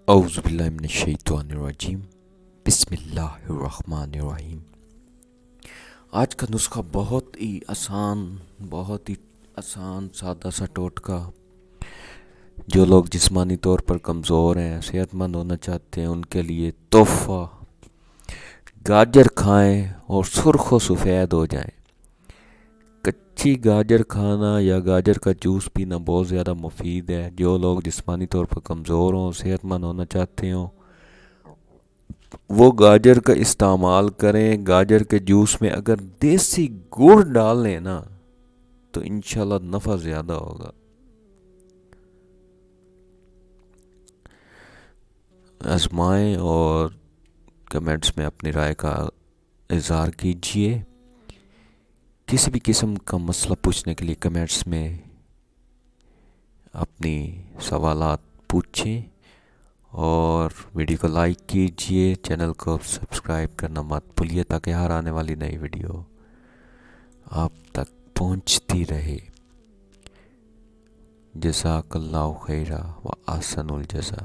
اعوذ باللہ من الشیطان الرجیم بسم اللہ الرحمن الرحیم۔ آج کا نسخہ بہت ہی آسان سادہ سا ٹوٹکا۔ جو لوگ جسمانی طور پر کمزور ہیں، صحت مند ہونا چاہتے ہیں، ان کے لیے تحفہ: گاجر کھائیں اور سرخ و سفید ہو جائیں۔ کچی گاجر کھانا یا گاجر کا جوس پینا بہت زیادہ مفید ہے۔ جو لوگ جسمانی طور پر کمزور ہوں، صحت مند ہونا چاہتے ہوں، وہ گاجر کا استعمال کریں۔ گاجر کے جوس میں اگر دیسی گڑ ڈال لیں نا تو انشاءاللہ نفع زیادہ ہوگا۔ آزمائیں اور کمنٹس میں اپنی رائے کا اظہار کیجیے۔ کسی بھی قسم کا مسئلہ پوچھنے کے لیے کمنٹس میں اپنی سوالات پوچھیں، اور ویڈیو کو لائک کیجیے، چینل کو سبسکرائب کرنا مت بھولیے تاکہ ہر آنے والی نئی ویڈیو آپ تک پہنچتی رہے۔ جزاک اللہ خیرا و احسن الجزا۔